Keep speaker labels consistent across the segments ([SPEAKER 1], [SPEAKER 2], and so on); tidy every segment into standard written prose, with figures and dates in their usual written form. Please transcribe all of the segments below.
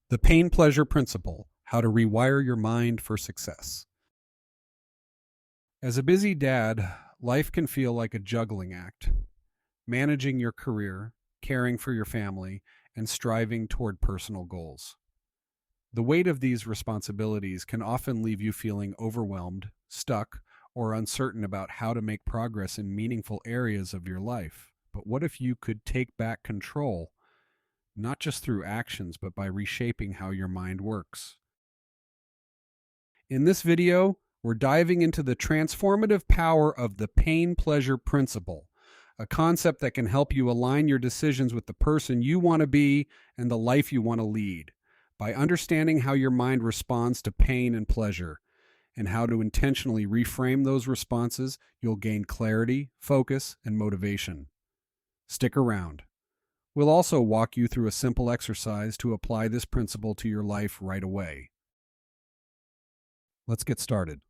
[SPEAKER 1] The pain-pleasure principle, how to rewire your mind for success. As a busy dad, life can feel like a juggling act. Managing your career, caring for your family, and striving toward personal goals. The weight of these responsibilities can often leave you feeling overwhelmed, stuck, or uncertain about how to make progress in meaningful areas of your life. But what if you could take back control, not just through actions, but by reshaping how your mind works? In this video, we're diving into the transformative power of the pain-pleasure principle, a concept that can help you align your decisions with the person you want to be and the life you want to lead. By understanding how your mind responds to pain and pleasure, and how to intentionally reframe those responses, you'll gain clarity, focus, and motivation. Stick around. We'll also walk you through a simple exercise to apply this principle to your life right away. Let's get started.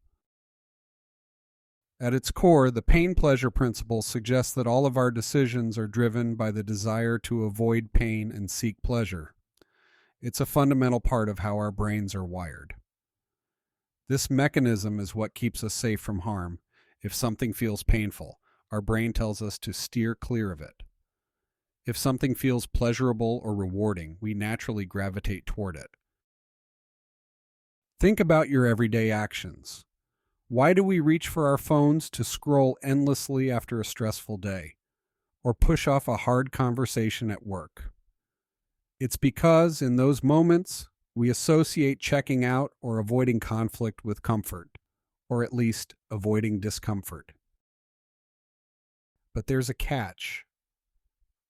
[SPEAKER 1] At its core, the pain-pleasure principle suggests that all of our decisions are driven by the desire to avoid pain and seek pleasure. It's a fundamental part of how our brains are wired. This mechanism is what keeps us safe from harm. If something feels painful, our brain tells us to steer clear of it. If something feels pleasurable or rewarding, we naturally gravitate toward it. Think about your everyday actions. Why do we reach for our phones to scroll endlessly after a stressful day, or push off a hard conversation at work? It's because in those moments, we associate checking out or avoiding conflict with comfort, or at least avoiding discomfort. But there's a catch.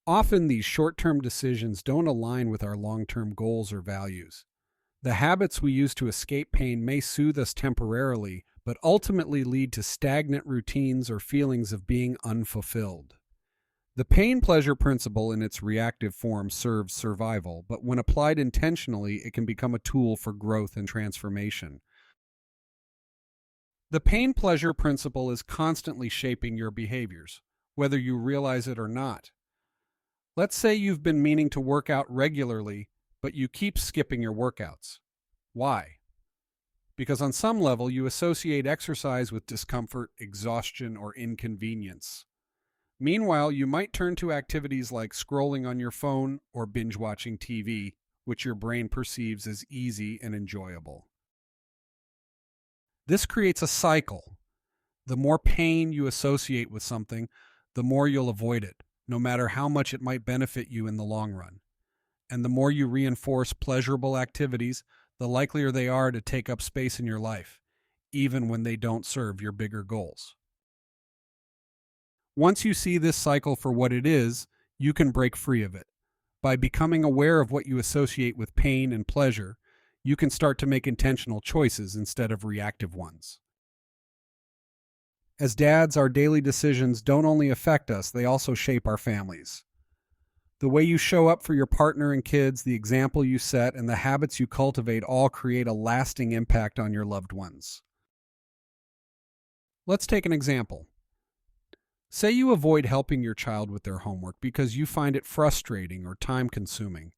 [SPEAKER 1] Often these short-term decisions don't align with our long-term goals or values. The habits we use to escape pain may soothe us temporarily, but ultimately lead to stagnant routines or feelings of being unfulfilled. The pain-pleasure principle in its reactive form serves survival, but when applied intentionally, it can become a tool for growth and transformation. The pain-pleasure principle is constantly shaping your behaviors, whether you realize it or not. Let's say you've been meaning to work out regularly, but you keep skipping your workouts. Why? Because on some level, you associate exercise with discomfort, exhaustion, or inconvenience. Meanwhile, you might turn to activities like scrolling on your phone or binge-watching TV, which your brain perceives as easy and enjoyable. This creates a cycle. The more pain you associate with something, the more you'll avoid it, no matter how much it might benefit you in the long run. And the more you reinforce pleasurable activities, the likelier they are to take up space in your life, even when they don't serve your bigger goals. Once you see this cycle for what it is, you can break free of it. By becoming aware of what you associate with pain and pleasure, you can start to make intentional choices instead of reactive ones. As dads, our daily decisions don't only affect us, they also shape our families. The way you show up for your partner and kids, the example you set, and the habits you cultivate all create a lasting impact on your loved ones. Let's take an example. Say you avoid helping your child with their homework because you find it frustrating or time-consuming.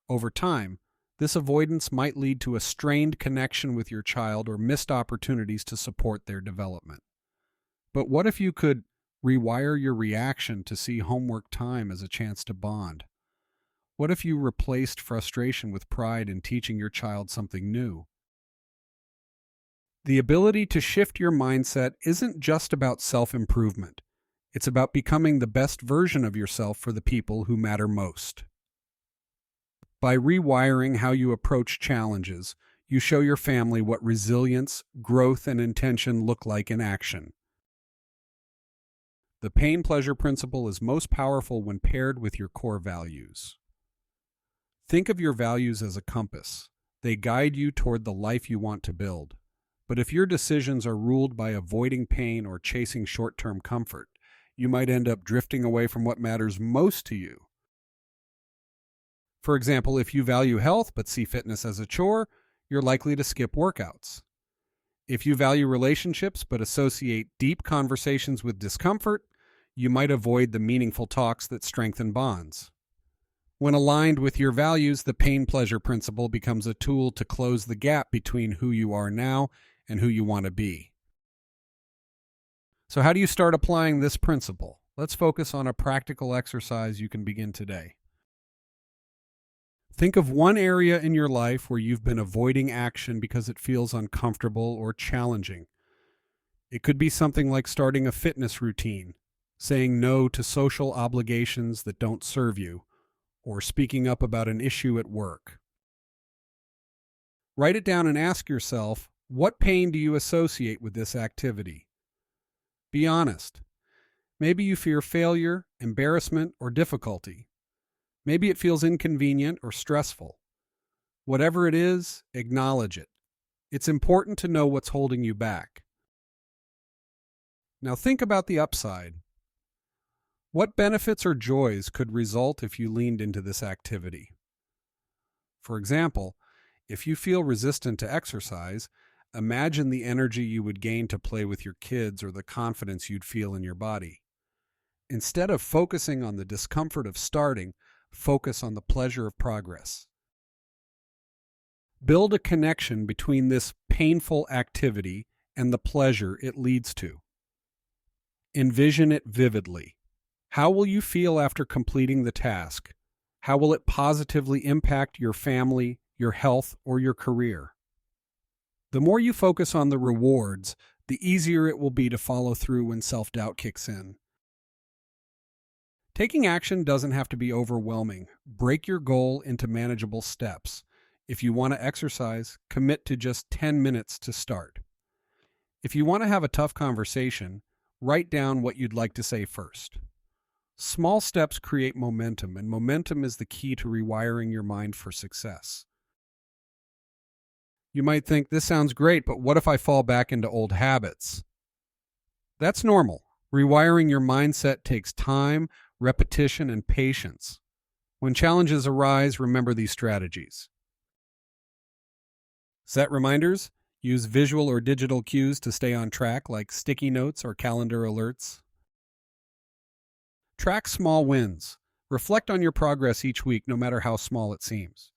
[SPEAKER 1] Over time, this avoidance might lead to a strained connection with your child or missed opportunities to support their development. But what if you could rewire your reaction to see homework time as a chance to bond? What if you replaced frustration with pride in teaching your child something new? The ability to shift your mindset isn't just about self-improvement. It's about becoming the best version of yourself for the people who matter most. By rewiring how you approach challenges, you show your family what resilience, growth, and intention look like in action. The pain-pleasure principle is most powerful when paired with your core values. Think of your values as a compass. They guide you toward the life you want to build. But if your decisions are ruled by avoiding pain or chasing short-term comfort, you might end up drifting away from what matters most to you. For example, if you value health but see fitness as a chore, you're likely to skip workouts. If you value relationships but associate deep conversations with discomfort, you might avoid the meaningful talks that strengthen bonds. When aligned with your values, the pain-pleasure principle becomes a tool to close the gap between who you are now and who you want to be. So how do you start applying this principle? Let's focus on a practical exercise you can begin today. Think of one area in your life where you've been avoiding action because it feels uncomfortable or challenging. It could be something like starting a fitness routine, saying no to social obligations that don't serve you, or speaking up about an issue at work. Write it down and ask yourself, what pain do you associate with this activity? Be honest. Maybe you fear failure, embarrassment, or difficulty. Maybe it feels inconvenient or stressful. Whatever it is, acknowledge it. It's important to know what's holding you back. Now think about the upside. What benefits or joys could result if you leaned into this activity? For example, if you feel resistant to exercise, imagine the energy you would gain to play with your kids or the confidence you'd feel in your body. Instead of focusing on the discomfort of starting, focus on the pleasure of progress. Build a connection between this painful activity and the pleasure it leads to. Envision it vividly. How will you feel after completing the task? How will it positively impact your family, your health, or your career? The more you focus on the rewards, the easier it will be to follow through when self-doubt kicks in. Taking action doesn't have to be overwhelming. Break your goal into manageable steps. If you want to exercise, commit to just 10 minutes to start. If you want to have a tough conversation, write down what you'd like to say first. Small steps create momentum, and momentum is the key to rewiring your mind for success. You might think, this sounds great, but what if I fall back into old habits? That's normal. Rewiring your mindset takes time, repetition, and patience. When challenges arise, remember these strategies. Set reminders. Use visual or digital cues to stay on track, like sticky notes or calendar alerts. Track small wins. Reflect on your progress each week, no matter how small it seems.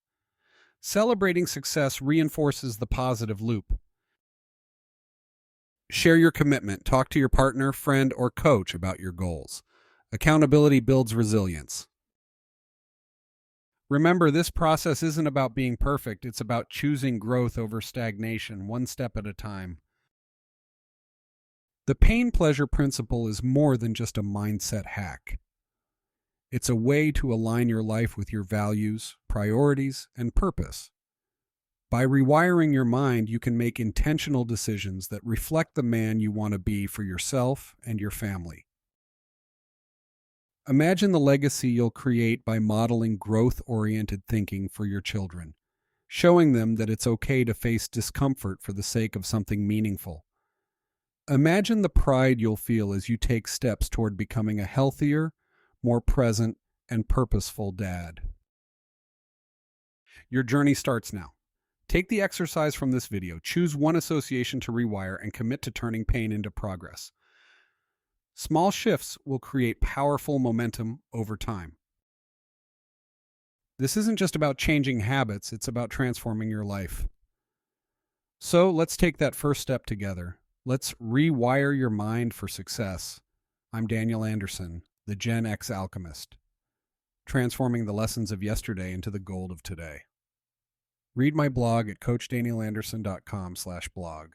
[SPEAKER 1] Celebrating success reinforces the positive loop. Share your commitment. Talk to your partner, friend, or coach about your goals. Accountability builds resilience. Remember, this process isn't about being perfect. It's about choosing growth over stagnation, one step at a time. The pain-pleasure principle is more than just a mindset hack. It's a way to align your life with your values, priorities, and purpose. By rewiring your mind, you can make intentional decisions that reflect the man you want to be for yourself and your family. Imagine the legacy you'll create by modeling growth-oriented thinking for your children, showing them that it's okay to face discomfort for the sake of something meaningful. Imagine the pride you'll feel as you take steps toward becoming a healthier, more present, and purposeful dad. Your journey starts now. Take the exercise from this video, choose one association to rewire, and commit to turning pain into progress. Small shifts will create powerful momentum over time. This isn't just about changing habits, it's about transforming your life. So let's take that first step together. Let's rewire your mind for success. I'm Daniel Anderson, the Gen X Alchemist, transforming the lessons of yesterday into the gold of today. Read my blog at coachdanielanderson.com/blog.